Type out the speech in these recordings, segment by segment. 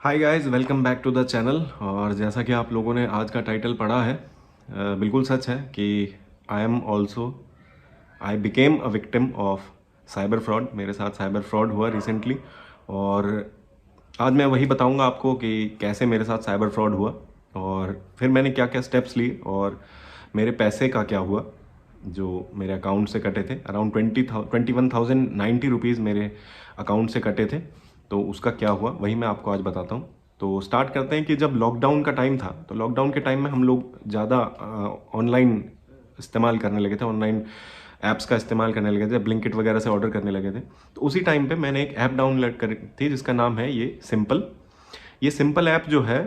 Hi guys, welcome back to the channel. और जैसा कि आप लोगों ने आज का टाइटल पढ़ा है, बिल्कुल सच है कि I became a victim of cyber fraud. मेरे साथ साइबर फ्रॉड हुआ रिसेंटली। और आज मैं वही बताऊंगा आपको कि कैसे मेरे साथ साइबर फ्रॉड हुआ और फिर मैंने क्या क्या स्टेप्स लिए और मेरे पैसे का क्या हुआ जो मेरे अकाउंट से कटे थे। अराउंड 21,090 रुपीज़ मेरे अकाउंट से कटे थे। तो उसका क्या हुआ वही मैं आपको आज बताता हूँ। तो स्टार्ट करते हैं कि जब लॉकडाउन का टाइम था तो लॉकडाउन के टाइम में हम लोग ज़्यादा ऑनलाइन इस्तेमाल करने लगे थे, ऑनलाइन ऐप्स का इस्तेमाल करने लगे थे, ब्लिंकिट वगैरह से ऑर्डर करने लगे थे। तो उसी टाइम पे मैंने एक ऐप डाउनलोड करी थी जिसका नाम है ये सिंपल ऐप जो है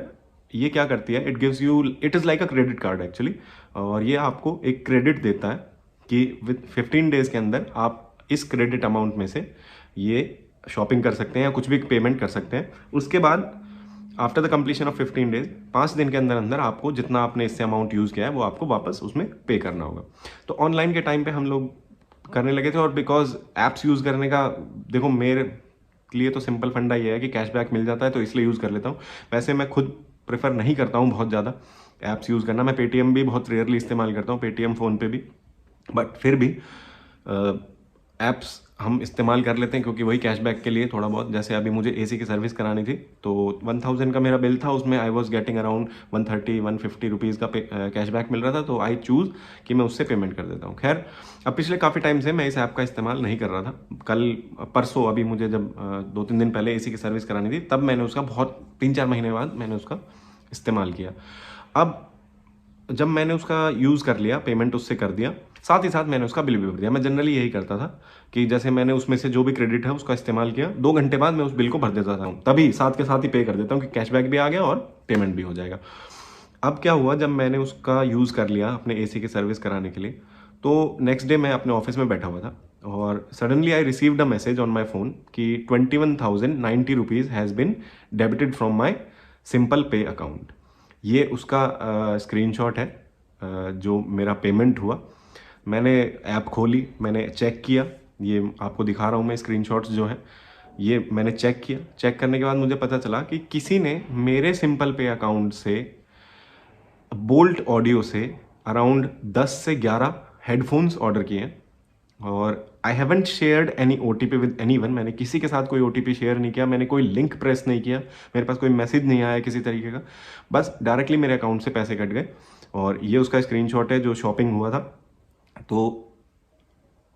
ये क्या करती है, it is like a credit card actually. और ये आपको एक क्रेडिट देता है कि विद 15 डेज के अंदर आप इस क्रेडिट अमाउंट में से ये शॉपिंग कर सकते हैं या कुछ भी पेमेंट कर सकते हैं। उसके बाद after the completion of 15 days, 5 दिन के अंदर अंदर आपको जितना आपने इससे अमाउंट यूज़ किया है वो आपको वापस उसमें पे करना होगा। तो ऑनलाइन के टाइम पे हम लोग करने लगे थे। और बिकॉज ऐप्स यूज़ करने का, देखो मेरे लिए तो सिंपल फंडा ये है कि कैशबैक मिल जाता है तो इसलिए यूज़ कर लेता हूँ। वैसे मैं खुद प्रेफर नहीं करता हूँ बहुत ज़्यादा ऐप्स यूज़ करना। मैं पेटीएम भी बहुत रेयरली इस्तेमाल करता हूँ, पेटीएम फ़ोन पे भी। बट फिर भी ऐप्स हम इस्तेमाल कर लेते हैं क्योंकि वही कैशबैक के लिए थोड़ा बहुत, जैसे अभी मुझे एसी की सर्विस करानी थी तो 1000 का मेरा बिल था, उसमें I was getting around 130-150 rupees का कैशबैक मिल रहा था। तो आई चूज़ कि मैं उससे पेमेंट कर देता हूँ। खैर, अब पिछले काफ़ी टाइम से मैं इस ऐप का इस्तेमाल नहीं कर रहा था। कल परसों अभी मुझे जब 2-3 दिन पहले एसी की सर्विस करानी थी तब मैंने उसका बहुत 3-4 महीने बाद मैंने उसका इस्तेमाल किया। अब जब मैंने उसका यूज़ कर लिया, पेमेंट उससे कर दिया, साथ ही साथ मैंने उसका बिल भी भर दिया। मैं जनरली यही करता था कि जैसे मैंने उसमें से जो भी क्रेडिट है उसका इस्तेमाल किया, 2 घंटे बाद मैं उस बिल को भर देता था, तभी साथ के साथ ही पे कर देता हूँ कि कैशबैक भी आ गया और पेमेंट भी हो जाएगा। अब क्या हुआ, जब मैंने उसका यूज़ कर लिया अपने एसी की सर्विस कराने के लिए, तो नेक्स्ट डे मैं अपने ऑफिस में बैठा हुआ था और suddenly I received a message on my phone कि 21,090 rupees has been debited from my simple पे अकाउंट। ये उसका स्क्रीनशॉट है जो मेरा पेमेंट हुआ। मैंने ऐप खोली, मैंने चेक किया, ये आपको दिखा रहा हूँ मैं स्क्रीनशॉट्स जो है, ये मैंने चेक किया। चेक करने के बाद मुझे पता चला कि किसी ने मेरे सिंपल पे अकाउंट से बोल्ट ऑडियो से अराउंड 10 से 11 हेडफोन्स ऑर्डर किए हैं। और I haven't shared any O T P with anyone. मैंने किसी के साथ कोई ओ टी पी शेयर नहीं किया, मैंने कोई लिंक प्रेस नहीं किया, मेरे पास कोई मैसेज नहीं आया किसी तरीके का। बस डायरेक्टली मेरे अकाउंट से पैसे कट गए। और ये उसका स्क्रीनशॉट है जो शॉपिंग हुआ था। तो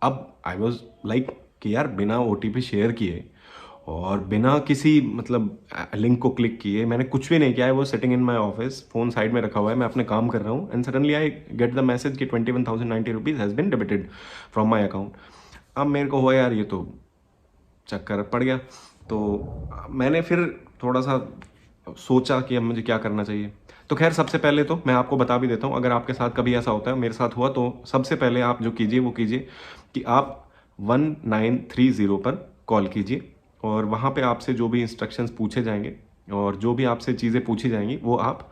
अब आई वॉज लाइक कि यार बिना ओ टी पी शेयर किए और बिना किसी मतलब लिंक को क्लिक किए मैंने कुछ भी नहीं किया है। वो setting in my office, phone side में रखा हुआ है, मैं अपने काम कर रहा हूँ, and suddenly I get the message कि 21,090 rupees has been debited from my account. अब मेरे को हुआ यार ये तो चक्कर पड़ गया। तो मैंने फिर थोड़ा सा सोचा कि अब मुझे क्या करना चाहिए। तो खैर, सबसे पहले तो मैं आपको बता भी देता हूँ, अगर आपके साथ कभी ऐसा होता है, मेरे साथ हुआ, तो सबसे पहले आप जो कीजिए वो कीजिए कि आप 1930 पर कॉल कीजिए और वहाँ पे आपसे जो भी इंस्ट्रक्शंस पूछे जाएंगे और जो भी आपसे चीज़ें पूछी जाएंगी वो आप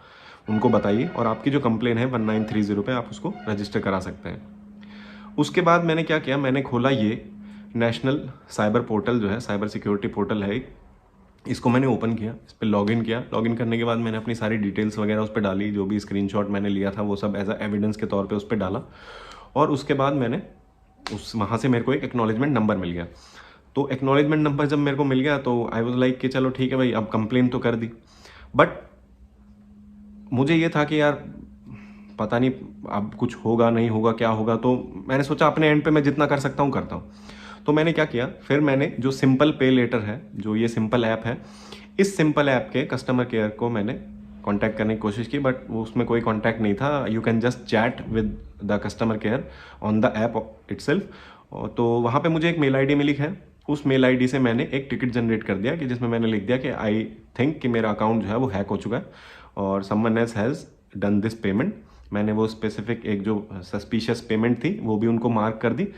उनको बताइए और आपकी जो कंप्लेन है 1930 पे आप उसको रजिस्टर करा सकते हैं। उसके बाद मैंने क्या किया, मैंने खोला ये नेशनल साइबर पोर्टल जो है, साइबर सिक्योरिटी पोर्टल है, इसको मैंने ओपन किया, इस पर लॉगिन किया। लॉगिन करने के बाद मैंने अपनी सारी डिटेल्स वगैरह उस पर डाली, जो भी स्क्रीनशॉट मैंने लिया था वो सब एज अ एविडेंस के तौर पे उस पर डाला। और उसके बाद मैंने वहाँ से मेरे को एक एक्नॉलेजमेंट नंबर मिल गया। तो एक्नॉलेजमेंट नंबर जब मेरे को मिल गया तो आई वॉज लाइक कि चलो ठीक है भाई, अब कंप्लेन तो कर दी। बट मुझे ये था कि यार पता नहीं अब कुछ होगा नहीं होगा क्या होगा, तो मैंने सोचा अपने एंड पे मैं जितना कर सकता हूँ करता हूँ। तो मैंने क्या किया, फिर मैंने जो सिंपल पे लेटर है, जो ये सिंपल ऐप है, इस सिंपल ऐप के कस्टमर केयर को मैंने कांटेक्ट करने की कोशिश की, बट वो उसमें कोई कांटेक्ट नहीं था। You can just chat with the customer care on the app itself. तो वहाँ पे मुझे एक मेल आईडी मिली है, उस मेल आईडी से मैंने एक टिकट जनरेट कर दिया कि जिसमें मैंने लिख दिया कि आई थिंक कि मेरा अकाउंट जो है वो हैक हो चुका है और someone else has done this payment. मैंने वो स्पेसिफिक एक जो सस्पिशियस पेमेंट थी वो भी उनको मार्क कर दी।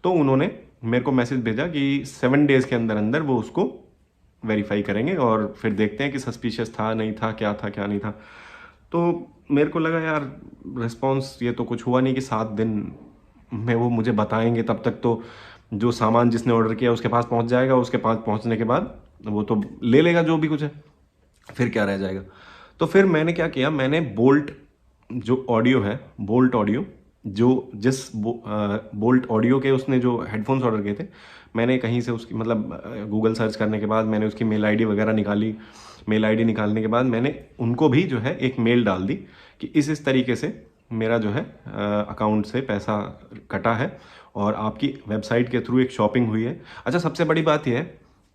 तो उन्होंने मेरे को मैसेज भेजा कि 7 डेज के अंदर अंदर वो उसको वेरीफाई करेंगे और फिर देखते हैं कि सस्पिशियस था नहीं था, क्या था क्या नहीं था। तो मेरे को लगा यार रिस्पॉन्स ये तो कुछ हुआ नहीं कि 7 दिन में वो मुझे बताएंगे, तब तक तो जो सामान जिसने ऑर्डर किया उसके पास पहुंच जाएगा, उसके पास पहुंचने के बाद वो तो ले लेगा जो भी कुछ है। फिर क्या रह जाएगा। तो फिर मैंने क्या किया, मैंने बोल्ट जो ऑडियो है, बोल्ट ऑडियो जो बोल्ट ऑडियो के उसने जो हेडफोन्स ऑर्डर किए थे, मैंने कहीं से उसकी मतलब गूगल सर्च करने के बाद मैंने उसकी मेल आईडी वगैरह निकाली। मेल आईडी निकालने के बाद मैंने उनको भी जो है एक मेल डाल दी कि इस तरीके से मेरा जो है अकाउंट से पैसा कटा है और आपकी वेबसाइट के थ्रू एक शॉपिंग हुई है। अच्छा, सबसे बड़ी बात यह है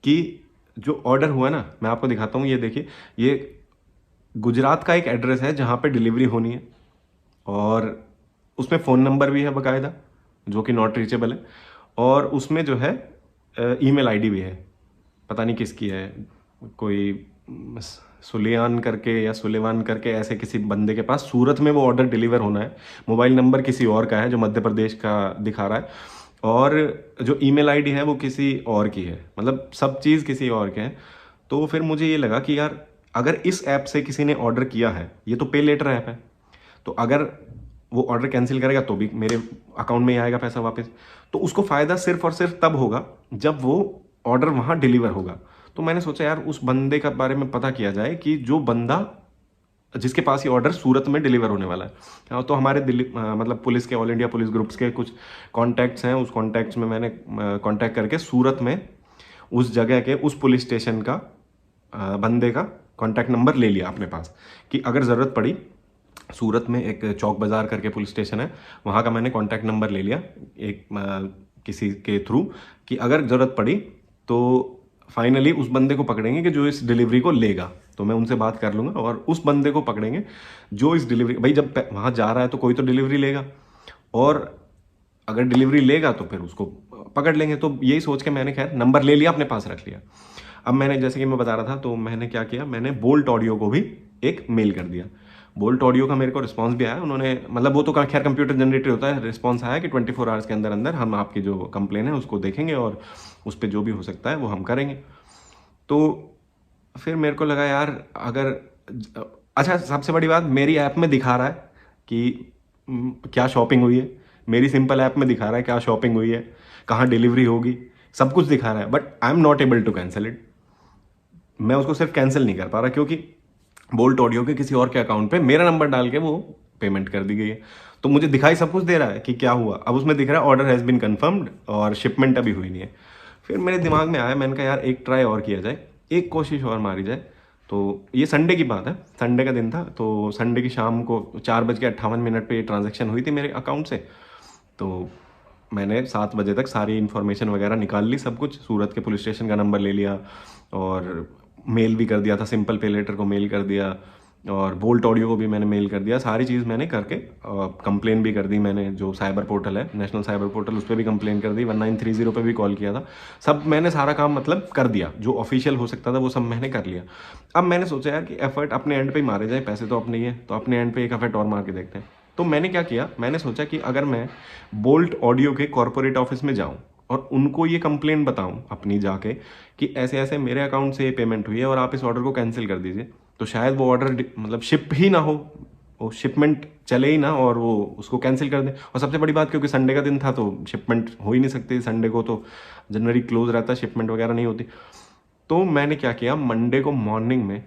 कि जो ऑर्डर हुआ ना, मैं आपको दिखाता हूँ, ये देखिए, ये गुजरात का एक एड्रेस है जहाँ पे डिलीवरी होनी है और उसमें फ़ोन नंबर भी है बाकायदा जो कि नॉट रीचेबल है, और उसमें जो है ईमेल आईडी भी है, पता नहीं किसकी है, कोई सुलेमान करके या सुलेमान करके ऐसे किसी बंदे के पास सूरत में वो ऑर्डर डिलीवर होना है। मोबाइल नंबर किसी और का है जो मध्य प्रदेश का दिखा रहा है, और जो ईमेल आईडी है वो किसी और की है, मतलब सब चीज़ किसी और के हैं। तो फिर मुझे ये लगा कि यार अगर इस ऐप से किसी ने ऑर्डर किया है, ये तो पे लेटर ऐप है, तो अगर वो ऑर्डर कैंसिल करेगा तो भी मेरे अकाउंट में ही आएगा पैसा वापस। तो उसको फ़ायदा सिर्फ और सिर्फ तब होगा जब वो ऑर्डर वहाँ डिलीवर होगा। तो मैंने सोचा यार उस बंदे का बारे में पता किया जाए कि जो बंदा जिसके पास ये ऑर्डर सूरत में डिलीवर होने वाला है। हाँ, तो हमारे दिल्ली मतलब पुलिस के, ऑल इंडिया पुलिस ग्रुप्स के कुछ कॉन्टैक्ट्स हैं, उस कॉन्टैक्ट्स में मैंने कॉन्टैक्ट करके सूरत में उस जगह के उस पुलिस स्टेशन का बंदे का कॉन्टैक्ट नंबर ले लिया अपने पास कि अगर ज़रूरत पड़ी, सूरत में एक चौक बाज़ार करके पुलिस स्टेशन है, वहाँ का मैंने कॉन्टैक्ट नंबर ले लिया एक किसी के थ्रू कि अगर ज़रूरत पड़ी तो फाइनली उस बंदे को पकड़ेंगे कि जो इस डिलीवरी को लेगा। तो मैं उनसे बात कर लूँगा और उस बंदे को पकड़ेंगे जो इस डिलीवरी, भाई जब वहाँ जा रहा है तो कोई तो डिलीवरी लेगा, और अगर डिलीवरी लेगा तो फिर उसको पकड़ लेंगे। तो यही सोच के मैंने खैर नंबर ले लिया, अपने पास रख लिया। अब मैंने, जैसे कि मैं बता रहा था, तो मैंने क्या किया, मैंने बोल्ट ऑडियो को भी एक मेल कर दिया। बोल्ट ऑडियो का मेरे को रिस्पांस भी आया, उन्होंने मतलब वो तो खैर कंप्यूटर जनरेटेड होता है, रिस्पांस आया कि 24 आवर्स के अंदर अंदर हम आपकी जो कंप्लेन है उसको देखेंगे और उस पर जो भी हो सकता है वो हम करेंगे। तो फिर मेरे को लगा यार अगर, अच्छा सबसे बड़ी बात, मेरी ऐप में दिखा रहा है कि क्या शॉपिंग हुई है, मेरी सिंपल ऐप में दिखा रहा है क्या शॉपिंग हुई है, कहाँ डिलीवरी होगी, सब कुछ दिखा रहा है, but I am not able to cancel it. मैं उसको सिर्फ कैंसिल नहीं कर पा रहा क्योंकि बोल्ट ऑडियो के किसी और के अकाउंट पे मेरा नंबर डाल के वो पेमेंट कर दी गई है। तो मुझे दिखाई सब कुछ दे रहा है कि क्या हुआ, अब उसमें दिख रहा है ऑर्डर हैज़ बीन कन्फर्म्ड और शिपमेंट अभी हुई नहीं है। फिर मेरे दिमाग में आया, मैंने कहा यार एक ट्राई और किया जाए, एक कोशिश और मारी जाए। तो ये संडे की बात है, संडे का दिन था, तो संडे की शाम को 4:58 पे ये ट्रांजैक्शन हुई थी मेरे अकाउंट से। तो मैंने 7 बजे तक सारी इन्फॉर्मेशन वगैरह निकाल ली, सब कुछ, सूरत के पुलिस स्टेशन का नंबर ले लिया और मेल भी कर दिया था, सिंपल पे लेटर को मेल कर दिया और बोल्ट ऑडियो को भी मैंने मेल कर दिया, सारी चीज़ मैंने करके कंप्लेन भी कर दी मैंने, जो साइबर पोर्टल है, नेशनल साइबर पोर्टल, उस पर भी कंप्लेन कर दी, 1930 पे भी कॉल किया था, सब मैंने सारा काम मतलब कर दिया, जो ऑफिशियल हो सकता था वो सब मैंने कर लिया। अब मैंने सोचा यार कि एफर्ट अपने एंड पे ही मारे जाए, पैसे तो अपने ही है, तो अपने एंड पे एक एफर्ट और मार के देखते हैं। तो मैंने क्या किया, मैंने सोचा कि अगर मैं बोल्ट ऑडियो के कॉर्पोरेट ऑफिस में जाऊँ और उनको ये कंप्लेन बताऊं अपनी जाके कि ऐसे ऐसे मेरे अकाउंट से पेमेंट हुई है और आप इस ऑर्डर को कैंसिल कर दीजिए, तो शायद वो ऑर्डर मतलब शिप ही ना हो, वो शिपमेंट चले ही ना और वो उसको कैंसिल कर दें। और सबसे बड़ी बात, क्योंकि संडे का दिन था तो शिपमेंट हो ही नहीं सकती, संडे को तो जनरली क्लोज रहता है, शिपमेंट वगैरह नहीं होती। तो मैंने क्या किया, मंडे को मॉर्निंग में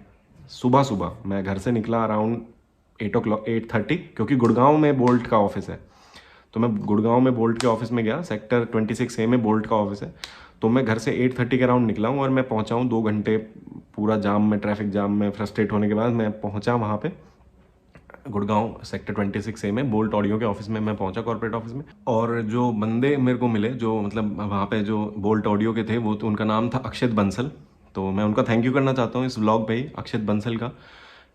सुबह सुबह मैं घर से निकला अराउंड 8:30, क्योंकि गुड़गांव में बोल्ट का ऑफिस है, तो मैं गुड़गांव में बोल्ट के ऑफिस में गया, सेक्टर 26A में बोल्ट का ऑफिस है। तो मैं घर से 8:30 के अराउंड निकला हूँ और मैं पहुँचा हूँ 2 घंटे पूरा जाम में, ट्रैफिक जाम में फ्रस्ट्रेट होने के बाद मैं पहुँचा वहाँ पे गुड़गांव सेक्टर 26A में बोल्ट ऑडियो के ऑफिस में मैं पहुँचा, कॉर्पोरेट ऑफिस में। और जो बंदे मेरे को मिले, जो मतलब वहाँ पे जो बोल्ट ऑडियो के थे, वो तो उनका नाम था अक्षित बंसल। तो मैं उनका थैंक यू करना चाहता हूँ इस व्लॉग पे ही, अक्षित बंसल का,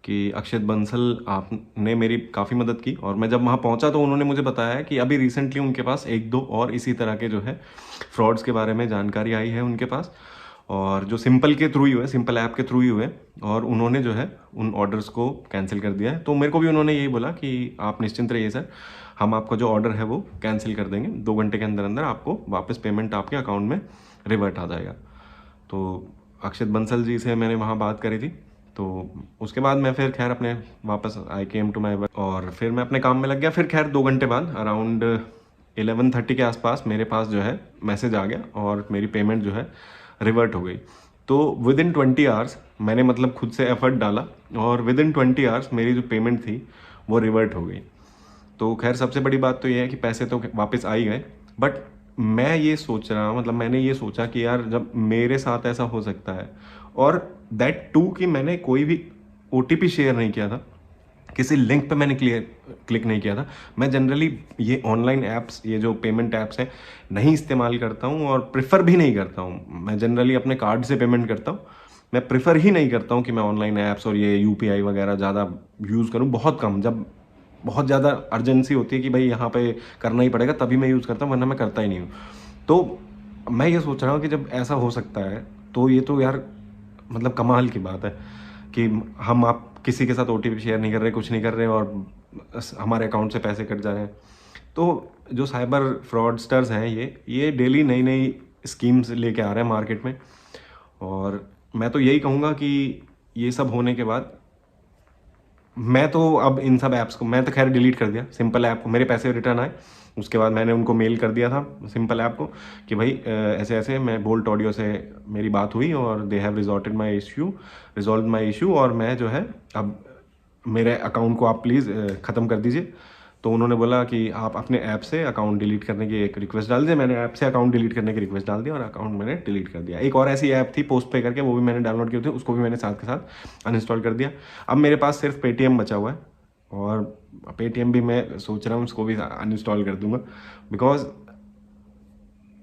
कि अक्षित बंसल आपने मेरी काफ़ी मदद की। और मैं जब वहाँ पहुँचा तो उन्होंने मुझे बताया कि अभी रिसेंटली उनके पास 1-2 और इसी तरह के जो है फ्रॉड्स के बारे में जानकारी आई है उनके पास, और जो सिंपल के थ्रू ही हुए, सिंपल ऐप के थ्रू ही हुए, और उन्होंने जो है उन ऑर्डर्स को कैंसिल कर दिया है। तो मेरे को भी उन्होंने यही बोला कि आप निश्चिंत रहिए सर, हम आपका जो ऑर्डर है वो कैंसिल कर देंगे, 2 घंटे के अंदर अंदर आपको वापस पेमेंट आपके अकाउंट में रिवर्ट आ जाएगा। तो अक्षित बंसल जी से मैंने वहाँ बात करी थी। तो उसके बाद मैं फिर खैर अपने वापस आई केम टू माई वर्क और फिर मैं अपने काम में लग गया। फिर खैर 2 घंटे बाद अराउंड 11:30 के आसपास मेरे पास जो है मैसेज आ गया और मेरी पेमेंट जो है रिवर्ट हो गई। तो विद इन 20 आवर्स मैंने मतलब खुद से एफर्ट डाला और विद इन 20 आवर्स मेरी जो पेमेंट थी वो रिवर्ट हो गई। तो खैर सबसे बड़ी बात तो ये है कि पैसे तो वापस आ ही गए, बट मैं ये सोच रहा, मतलब मैंने ये सोचा कि यार जब मेरे साथ ऐसा हो सकता है, और दैट टू कि मैंने कोई भी OTP शेयर नहीं किया था, किसी लिंक पे मैंने क्लिक नहीं किया था। मैं जनरली ये ऑनलाइन ऐप्स, ये जो पेमेंट ऐप्स हैं, नहीं इस्तेमाल करता हूँ और प्रेफर भी नहीं करता हूँ। मैं जनरली अपने कार्ड से पेमेंट करता हूँ। मैं प्रेफर ही नहीं करता हूँ कि मैं ऑनलाइन ऐप्स और ये UPI वगैरह ज़्यादा यूज़ करूँ। बहुत कम, जब बहुत ज़्यादा अर्जेंसी होती है कि भाई यहाँ पे करना ही पड़ेगा, तभी मैं यूज़ करता हूँ, वरना मैं करता ही नहीं हूँ। तो मैं ये सोच रहा हूँ कि जब ऐसा हो सकता है तो ये तो यार मतलब कमाल की बात है कि हम आप किसी के साथ OTP शेयर नहीं कर रहे, कुछ नहीं कर रहे, और हमारे अकाउंट से पैसे कट जा रहे हैं। तो जो साइबर फ्रॉडस्टर्स हैं, ये डेली नई नई स्कीम्स लेके आ रहे हैं मार्केट में। और मैं तो यही कहूँगा कि ये सब होने के बाद मैं तो अब इन सब ऐप्स को, मैं तो खैर डिलीट कर दिया। सिंपल ऐप को मेरे पैसे रिटर्न आए, उसके बाद मैंने उनको मेल कर दिया था सिंपल ऐप को कि भाई ऐसे ऐसे मैं बोल्ट ऑडियो से मेरी बात हुई और they have resolve my issue, और मैं जो है अब मेरे अकाउंट को आप प्लीज़ ख़त्म कर दीजिए। तो उन्होंने बोला कि आप अपने ऐप से अकाउंट डिलीट करने की एक रिक्वेस्ट डाल दीजिए। मैंने ऐप से अकाउंट डिलीट करने की रिक्वेस्ट डाल दी और अकाउंट मैंने डिलीट कर दिया। एक और ऐसी ऐप थी पोस्ट पे करके, वो भी मैंने डाउनलोड की थी, उसको भी मैंने साथ के साथ अनइंस्टॉल कर दिया। अब मेरे पास सिर्फ पेटीएम बचा हुआ है, और पेटीएम भी मैं सोच रहा हूँ उसको भी अनइंस्टॉल कर दूंगा, बिकॉज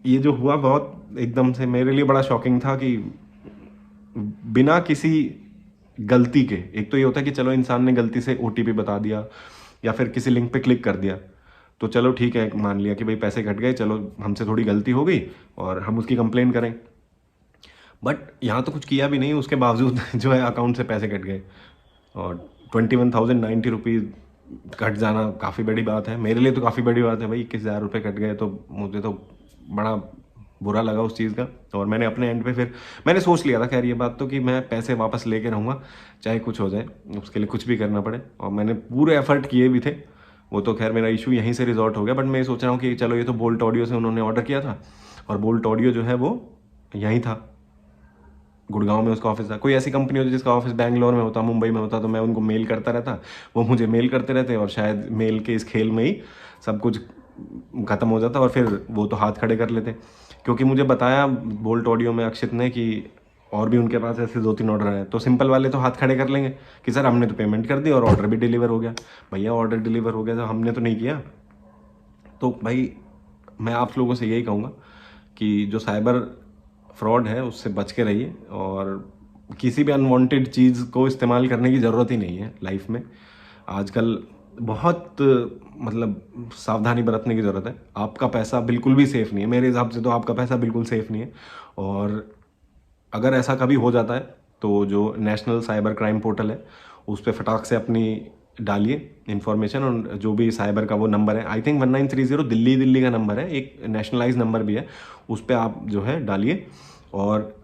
ये जो हुआ बहुत एकदम से मेरे लिए बड़ा शॉकिंग था कि बिना किसी गलती के, एक तो ये होता है कि चलो इंसान ने गलती से OTP बता दिया या फिर किसी लिंक पे क्लिक कर दिया, तो चलो ठीक है, मान लिया कि भाई पैसे कट गए, चलो हमसे थोड़ी गलती हो गई और हम उसकी कंप्लेन करें। बट यहाँ तो कुछ किया भी नहीं, उसके बावजूद जो है अकाउंट से पैसे कट गए, और 21,090 रुपीज़ कट जाना काफ़ी बड़ी बात है। मेरे लिए तो काफ़ी बड़ी बात है भाई, 21,000 रुपये कट गए तो मुझे तो बड़ा बुरा लगा उस चीज़ का। और मैंने अपने एंड पे फिर मैंने सोच लिया था खैर ये बात तो कि मैं पैसे वापस लेके रहूँगा, चाहे कुछ हो जाए, उसके लिए कुछ भी करना पड़े, और मैंने पूरे एफर्ट किए भी थे। वो तो खैर मेरा इशू यहीं से रिजॉल्ट हो गया, बट मैं सोच रहा हूँ कि चलो ये तो बोल्ट ऑडियो से उन्होंने ऑर्डर किया था, और बोल्ट ऑडियो जो है वो यहीं था, गुड़गांव में उसका ऑफिस था। कोई ऐसी कंपनी होती जिसका ऑफिस बैंगलोर में होता, मुंबई में होता, तो मैं उनको मेल करता रहता, वो मुझे मेल करते रहते, और शायद मेल के इस खेल में ही सब कुछ ख़त्म हो जाता, और फिर वो तो हाथ खड़े कर लेते। क्योंकि मुझे बताया बोल्ट ऑडियो में अक्षित ने कि और भी उनके पास ऐसे 2-3 ऑर्डर हैं, तो सिंपल वाले तो हाथ खड़े कर लेंगे कि सर हमने तो पेमेंट कर दी और ऑर्डर भी डिलीवर हो गया। भैया ऑर्डर डिलीवर हो गया तो हमने तो नहीं किया। तो भाई मैं आप लोगों से यही कहूँगा कि जो साइबर फ्रॉड है उससे बच के रहिए, और किसी भी अनवांटेड चीज़ को इस्तेमाल करने की ज़रूरत ही नहीं है लाइफ में। आजकल बहुत मतलब सावधानी बरतने की ज़रूरत है। आपका पैसा बिल्कुल भी सेफ़ नहीं है, मेरे हिसाब से तो आपका पैसा बिल्कुल सेफ़ नहीं है। और अगर ऐसा कभी हो जाता है तो जो नेशनल साइबर क्राइम पोर्टल है उस पर फटाक से अपनी डालिए इन्फॉर्मेशन, और जो भी साइबर का वो नंबर है, आई थिंक 1930 दिल्ली का नंबर है, एक नेशनलाइज नंबर भी है, उस पर आप जो है डालिए। और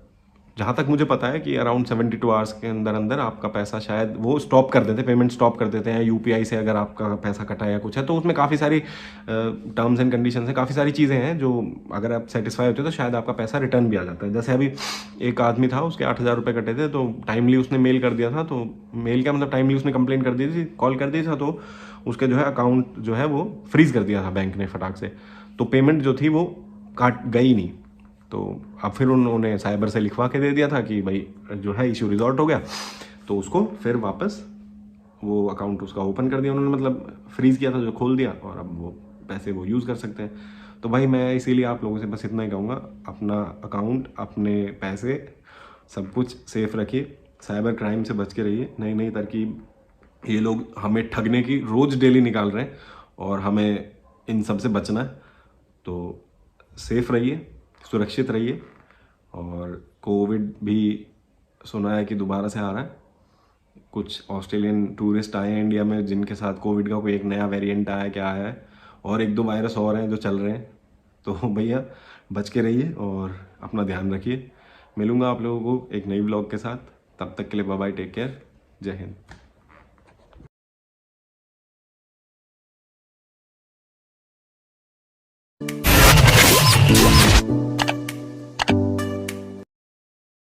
जहाँ तक मुझे पता है कि अराउंड 72 आवर्स के अंदर अंदर आपका पैसा शायद वो स्टॉप कर देते, पेमेंट स्टॉप कर देते हैं। UPI से अगर आपका पैसा कटा या कुछ है तो उसमें काफ़ी सारी टर्म्स एंड कंडीशंस हैं, काफ़ी सारी चीज़ें हैं जो अगर आप सेटिस्फाई होते हो तो शायद आपका पैसा रिटर्न भी आ जाता है। जैसे अभी एक आदमी था, उसके 8,000 रुपये कटे थे, तो टाइमली उसने मेल कर दिया था, तो मेल क्या मतलब टाइमली उसने कंप्लेन कर दी थी, कॉल कर दी था, तो उसके जो है अकाउंट जो है वो फ्रीज कर दिया था बैंक ने फटाक से, तो पेमेंट जो थी वो काट गई नहीं। तो अब फिर उन्होंने साइबर से लिखवा के दे दिया था कि भाई जो है इशू रिजॉल्व हो गया, तो उसको फिर वापस वो अकाउंट उसका ओपन कर दिया उन्होंने, मतलब फ्रीज़ किया था जो खोल दिया, और अब वो पैसे वो यूज़ कर सकते हैं। तो भाई मैं इसीलिए आप लोगों से बस इतना ही कहूँगा, अपना अकाउंट, अपने पैसे, सब कुछ सेफ रखिए, साइबर क्राइम से बच के रहिए। नई नई तरकीब ये लोग हमें ठगने की रोज़ डेली निकाल रहे हैं, और हमें इन सब से बचना है। तो सेफ रहिए, सुरक्षित रहिए। और कोविड भी सुना है कि दोबारा से आ रहा है, कुछ ऑस्ट्रेलियन टूरिस्ट आए हैं इंडिया में जिनके साथ कोविड का कोई एक नया वेरिएंट आया, क्या आया है, और 1-2 वायरस और हैं जो चल रहे हैं। तो भैया बच के रहिए और अपना ध्यान रखिए। मिलूंगा आप लोगों को एक नई ब्लॉग के साथ, तब तक के लिए बाय बाय, टेक केयर, जय हिंद।